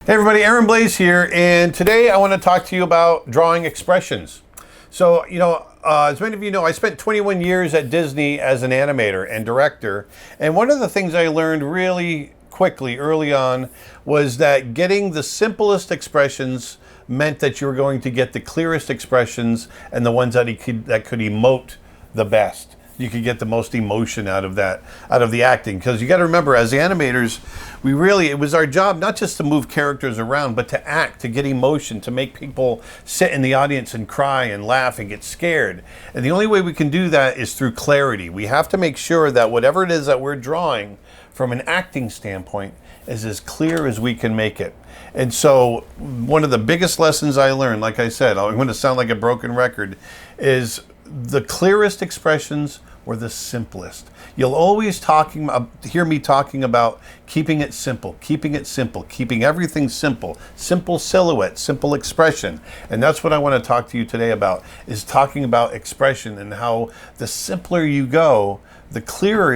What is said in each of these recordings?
Hey everybody, Aaron Blaise here, and today I want to talk to you about drawing expressions. So, as many of you know, I spent 21 years at Disney as an animator and director, and one of the things I learned really quickly early on was that getting the simplest expressions meant that you were going to get the clearest expressions and the ones that could emote the best. You could get the most emotion out of the acting. Because you got to remember, as animators, it was our job not just to move characters around, but to act, to get emotion, to make people sit in the audience and cry and laugh and get scared. And the only way we can do that is through clarity. We have to make sure that whatever it is that we're drawing from an acting standpoint is as clear as we can make it. And so one of the biggest lessons I learned, like I said, I'm going to sound like a broken record, is the clearest expressions were the simplest. You'll always hear me talking about keeping it simple, keeping everything simple, simple silhouette, simple expression. And that's what I want to talk to you today about, is talking about expression and how the simpler you go, the clearer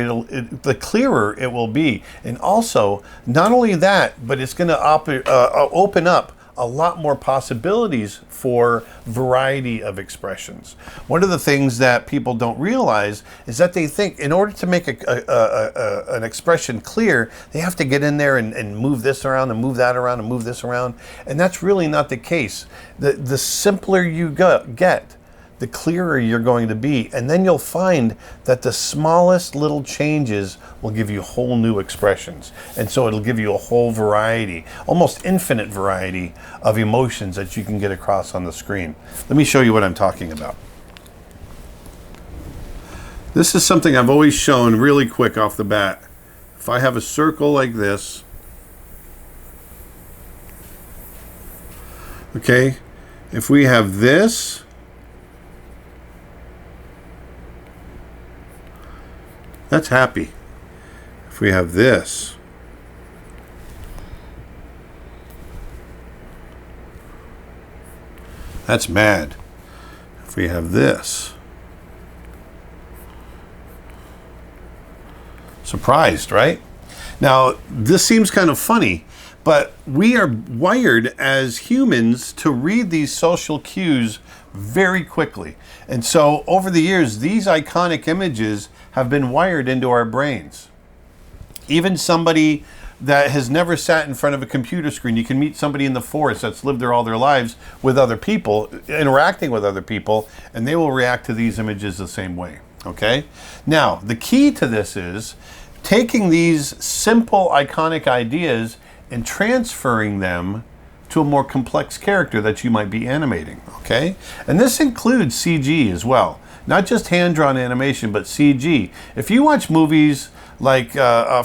it will be. And also, not only that, but it's going to open up a lot more possibilities for variety of expressions. One of the things that people don't realize is that they think in order to make an expression clear, they have to get in there and move this around and move that around and move this around. And that's really not the case. The simpler you get, the clearer you're going to be. And then you'll find that the smallest little changes will give you whole new expressions. And so it'll give you a whole variety, almost infinite variety of emotions that you can get across on the screen. Let me show you what I'm talking about. This is something I've always shown really quick off the bat. If I have a circle like this, okay, if we have this, that's happy. If we have this, that's mad. If we have this, surprised, right? Now, this seems kind of funny, but we are wired as humans to read these social cues very quickly. And so over the years, these iconic images have been wired into our brains. Even somebody that has never sat in front of a computer screen, you can meet somebody in the forest that's lived there all their lives with other people, interacting with other people, and they will react to these images the same way, okay? Now, the key to this is taking these simple, iconic ideas and transferring them to a more complex character that you might be animating, okay? And this includes CG as well. Not just hand-drawn animation, but CG. If you watch movies like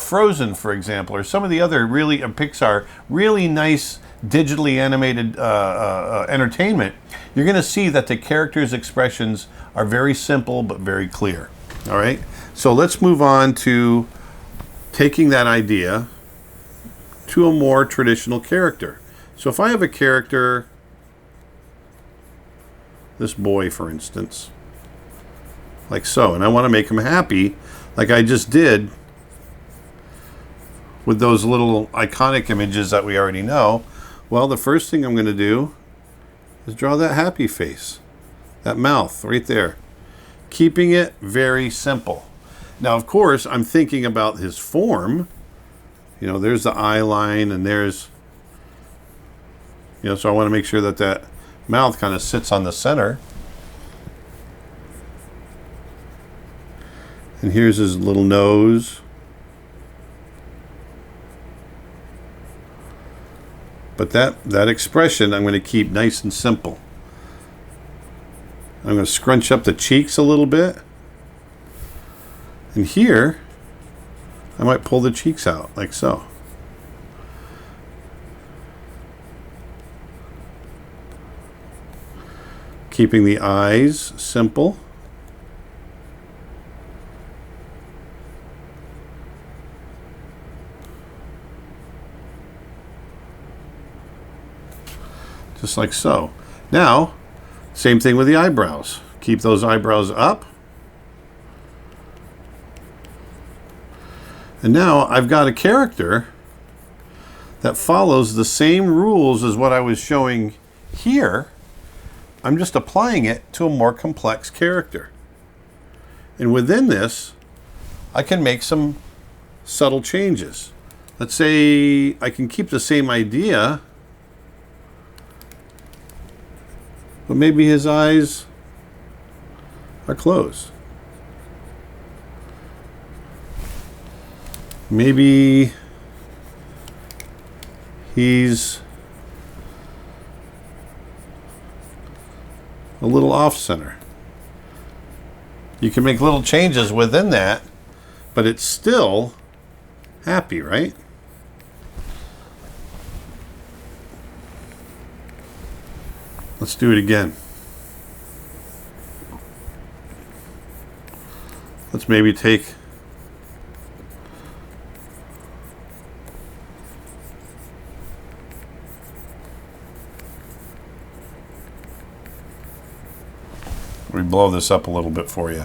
Frozen, for example, or some of the other Pixar, really nice digitally animated entertainment, you're going to see that the characters' expressions are very simple but very clear. All right? So let's move on to taking that idea to a more traditional character. So if I have a character, this boy, for instance, like so, and I want to make him happy, like I just did with those little iconic images that we already know, well, the first thing I'm going to do is draw that happy face, that mouth right there, keeping it very simple. Now, of course, I'm thinking about his form. There's the eye line, and there's, so I want to make sure that that mouth kind of sits on the center. And here's his little nose. But that expression I'm going to keep nice and simple. I'm going to scrunch up the cheeks a little bit. And here, I might pull the cheeks out like so. Keeping the eyes simple. Just like so. Now, same thing with the eyebrows. Keep those eyebrows up. And now I've got a character that follows the same rules as what I was showing here. I'm just applying it to a more complex character. And within this, I can make some subtle changes. Let's say I can keep the same idea, but maybe his eyes are closed. Maybe he's a little off center. You can make little changes within that, but it's still happy, right? Let's do it again. Let's maybe take we blow this up a little bit for you.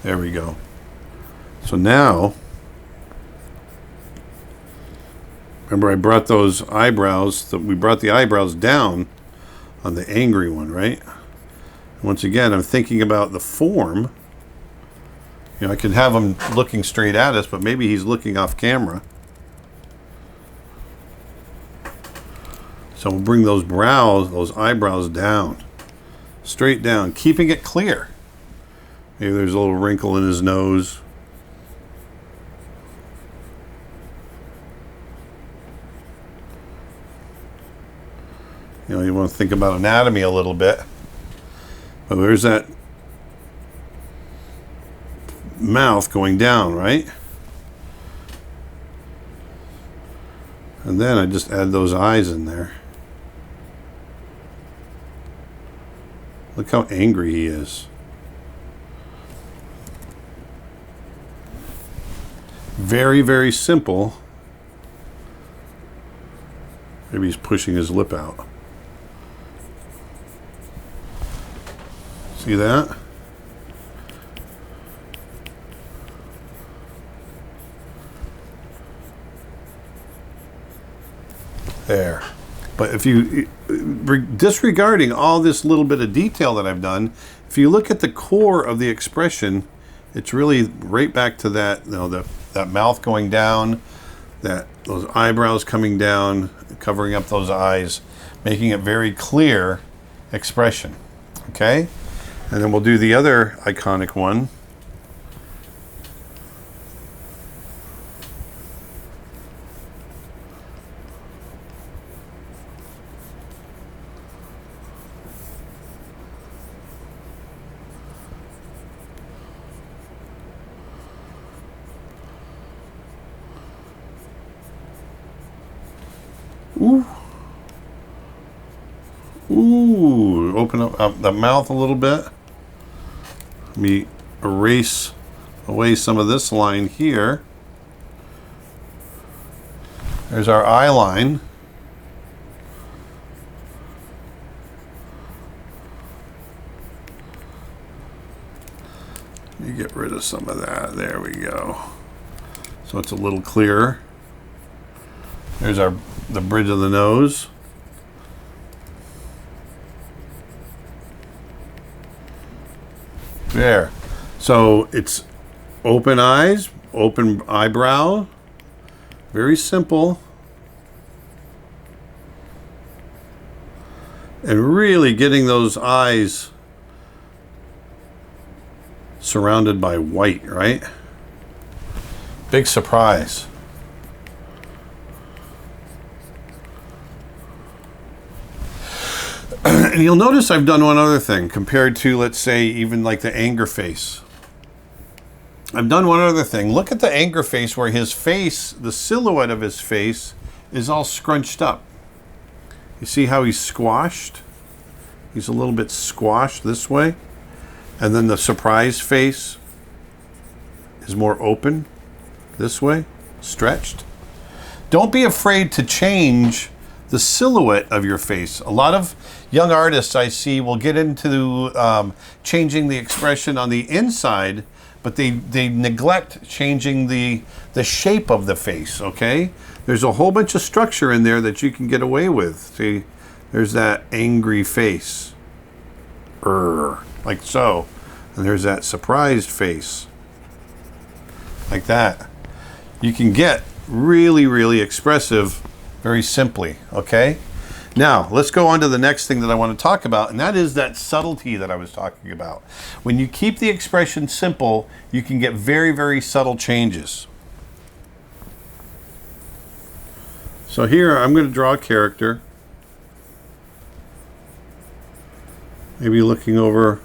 There we go. So now, remember I brought those eyebrows, we brought the eyebrows down on the angry one, right? Once again, I'm thinking about the form. You know, I could have him looking straight at us, but maybe he's looking off camera. So we'll bring those brows, those eyebrows down. Straight down, keeping it clear. Maybe there's a little wrinkle in his nose. You know, you want to think about anatomy a little bit. But there's that mouth going down, right? And then I just add those eyes in there. Look how angry he is. Very, very simple. Maybe he's pushing his lip out. See that? There. But if you, disregarding all this little bit of detail that I've done, if you look at the core of the expression, it's really right back to that, you know, that mouth going down, those eyebrows coming down, covering up those eyes, making it very clear expression. Okay? And then we'll do the other iconic one. Ooh. Ooh, open up the mouth a little bit. Let me erase away some of this line here. There's our eye line. Let me get rid of some of that. There we go. So it's a little clearer. There's the bridge of the nose. There. So it's open eyes, open eyebrow. Very simple. And really getting those eyes surrounded by white, right? Big surprise. And you'll notice I've done one other thing compared to, let's say, even like the anger face. I've done one other thing. Look at the anger face where his face, the silhouette of his face, is all scrunched up. You see how he's squashed? He's a little bit squashed this way. And then the surprise face is more open this way, stretched. Don't be afraid to change the silhouette of your face. A lot of young artists I see will get into changing the expression on the inside, but they neglect changing the shape of the face, okay? there's a whole bunch of structure in there that you can get away with. See, there's that angry face, like so. And there's that surprised face, like that. You can get really, really expressive very simply, okay? Now, let's go on to the next thing that I want to talk about, and that is that subtlety that I was talking about. When you keep the expression simple, you can get very, very subtle changes. So here, I'm going to draw a character. Maybe looking to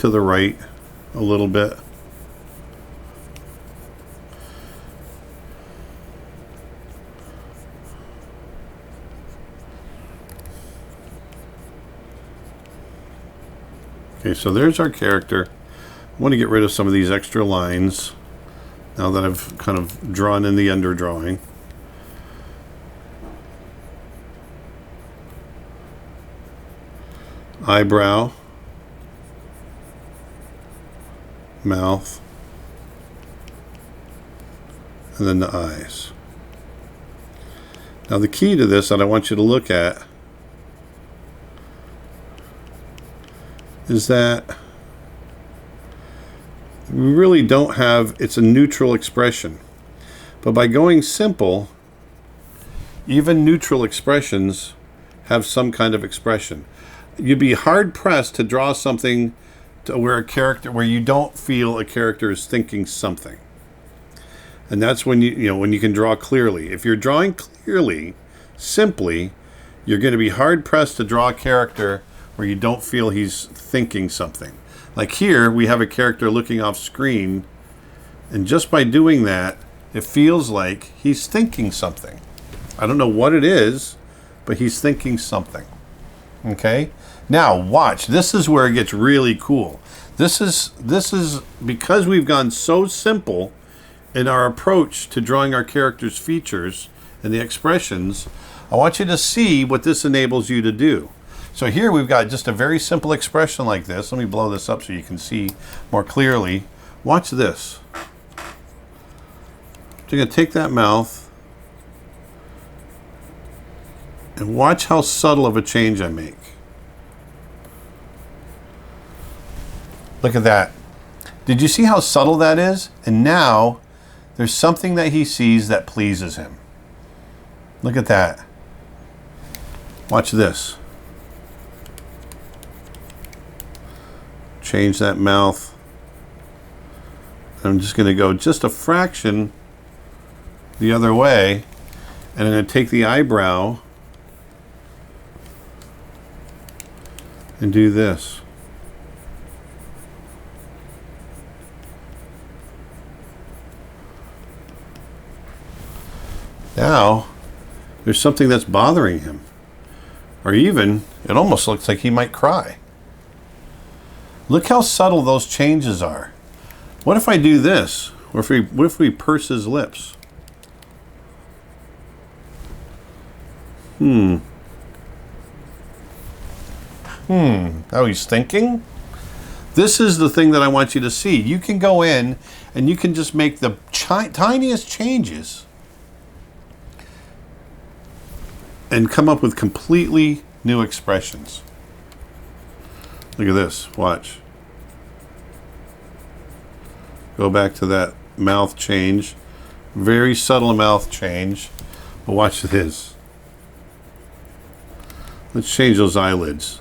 the right a little bit. Okay, so there's our character. I want to get rid of some of these extra lines now that I've kind of drawn in the underdrawing. Eyebrow, mouth, and then the eyes. Now the key to this that I want you to look at is that we really don't have, it's a neutral expression. But by going simple, even neutral expressions have some kind of expression. You'd be hard pressed to draw something where you don't feel a character is thinking something. And that's when when you can draw clearly. If you're drawing clearly, simply, you're going to be hard pressed to draw a character where you don't feel he's thinking something. Like here, we have a character looking off screen, and just by doing that, it feels like he's thinking something. I don't know what it is, but he's thinking something. Okay? Now, watch. This is where it gets really cool. This is because we've gone so simple in our approach to drawing our character's features and the expressions. I want you to see what this enables you to do. So here we've got just a very simple expression like this. Let me blow this up so you can see more clearly. Watch this. So you're going to take that mouth and watch how subtle of a change I make. Look at that. Did you see how subtle that is? And now there's something that he sees that pleases him. Look at that. Watch this. Change that mouth. I'm just going to go just a fraction the other way, and I'm going to take the eyebrow and do this. Now, there's something that's bothering him. Or even, it almost looks like he might cry. Look how subtle those changes are. What if I do this? What if we purse his lips? How he's thinking? This is the thing that I want you to see. You can go in and you can just make the tiniest changes and come up with completely new expressions. Look at this. Watch. Go back to that mouth change. Very subtle mouth change. But watch this. Let's change those eyelids.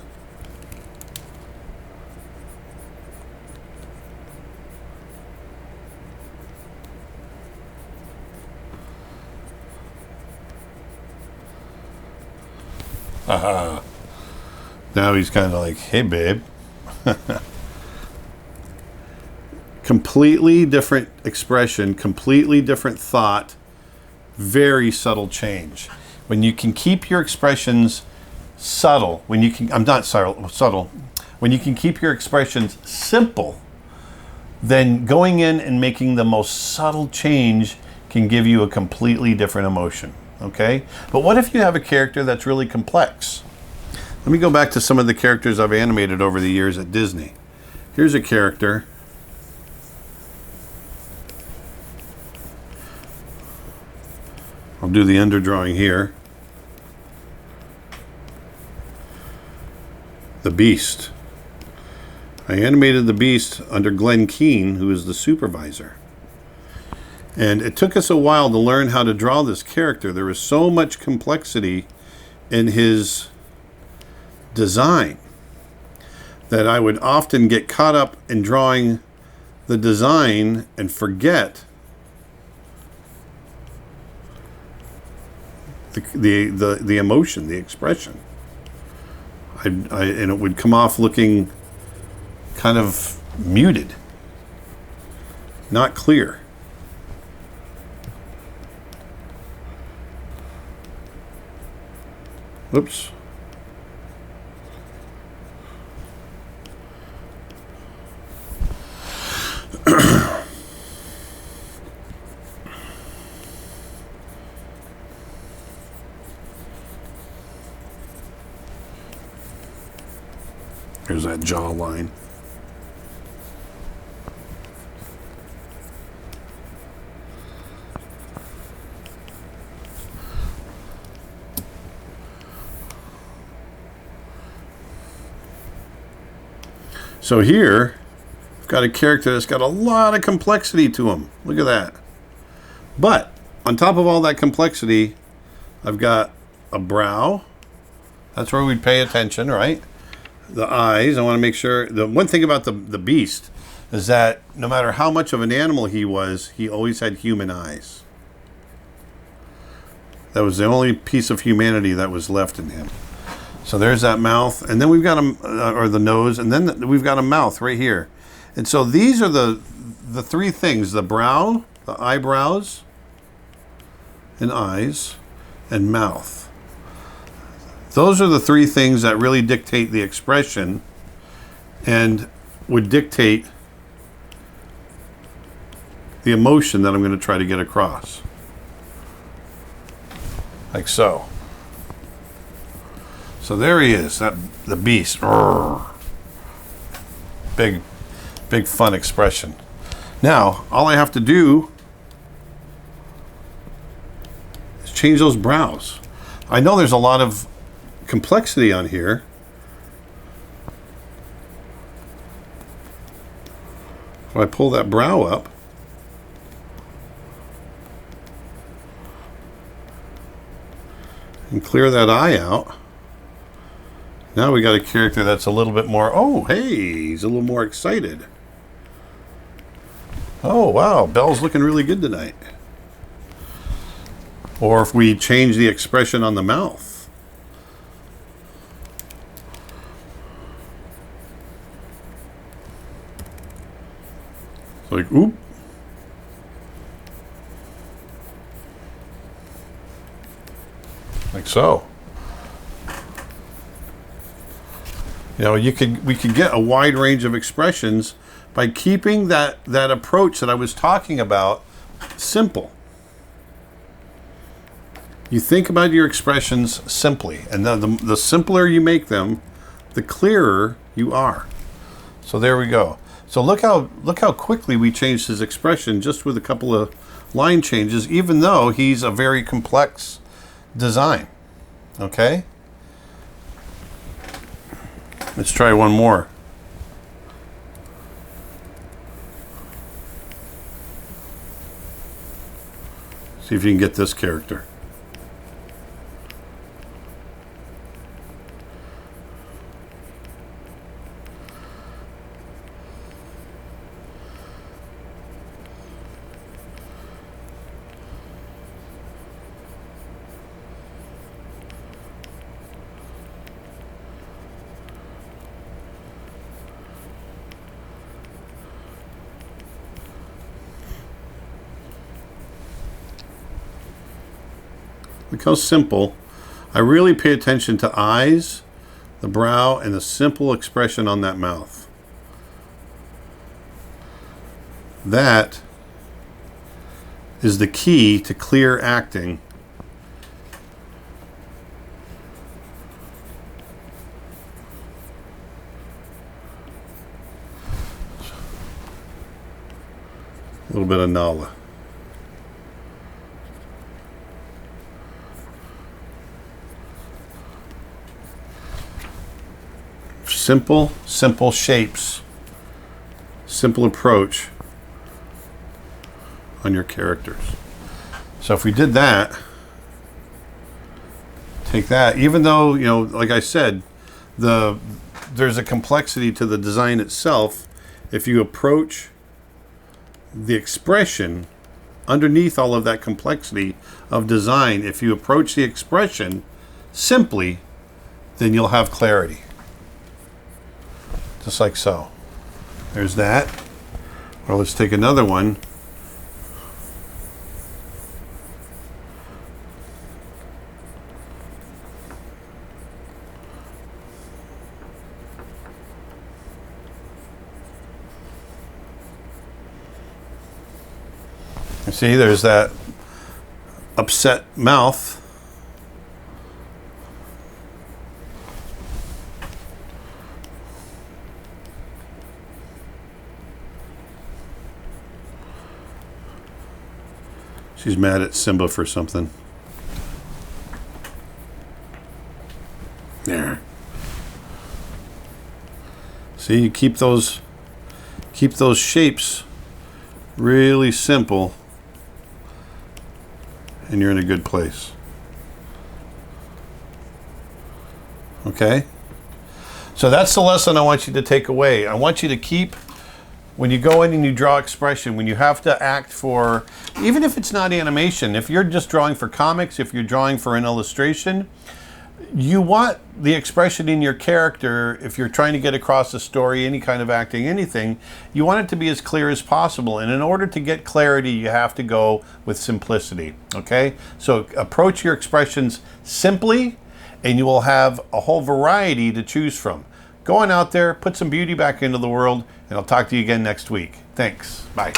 Now he's kind of like, hey, babe. Completely different expression, completely different thought, very subtle change. When you can keep your expressions subtle, when you can keep your expressions simple, then going in and making the most subtle change can give you a completely different emotion. Okay? But what if you have a character that's really complex? Let me go back to some of the characters I've animated over the years at Disney. Here's a character. do the underdrawing here. The Beast. I animated the Beast under Glenn Keane, who is the supervisor. And it took us a while to learn how to draw this character. There was so much complexity in his design that I would often get caught up in drawing the design and forget the emotion, the expression. And it would come off looking kind of muted, not clear. Oops. Here's that jawline. So here, I've got a character that's got a lot of complexity to him. Look at that. But on top of all that complexity, I've got a brow. That's where we'd pay attention, right? The eyes. I want to make sure. The one thing about the Beast is that no matter how much of an animal he was, he always had human eyes. That was the only piece of humanity that was left in him. So there's that mouth, and then we've got or the nose, and then we've got a mouth right here. And so these are the three things: the brow, the eyebrows, and eyes, and mouth. Those are the three things that really dictate the expression and would dictate the emotion that I'm going to try to get across. Like so. So there he is, the Beast. Big fun expression. Now, all I have to do is change those brows. I know there's a lot of complexity on here. If I pull that brow up, and clear that eye out, now we got a character that's a little bit more, oh, hey, he's a little more excited. Oh, wow, Belle's looking really good tonight. Or if we change the expression on the mouth. It's like, oop. Like so. You know, we could get a wide range of expressions by keeping that approach that I was talking about simple. You think about your expressions simply, and the simpler you make them, the clearer you are. So there we go. So look how quickly we changed his expression just with a couple of line changes, even though he's a very complex design. Okay? Let's try one more. See if you can get this character. Look how simple. I really pay attention to eyes, the brow, and the simple expression on that mouth. That is the key to clear acting. A little bit of Nala. Simple shapes. Simple approach on your characters. So if we did that, take that, even though, you know, like I said, there's a complexity to the design itself. If you approach the expression underneath all of that complexity of design, if you approach the expression simply, then you'll have clarity. Just like so. There's that. Or let's take another one. You see, there's that upset mouth. She's mad at Simba for something. There. See, you keep those shapes really simple, and you're in a good place. Okay? So that's the lesson I want you to take away. I want you to keep, when you go in and you draw expression, when you have to act for, even if it's not animation, if you're just drawing for comics, if you're drawing for an illustration, you want the expression in your character, if you're trying to get across a story, any kind of acting, anything, you want it to be as clear as possible. And in order to get clarity, you have to go with simplicity, okay? So approach your expressions simply, and you will have a whole variety to choose from. Go on out there, put some beauty back into the world, and I'll talk to you again next week. Thanks. Bye.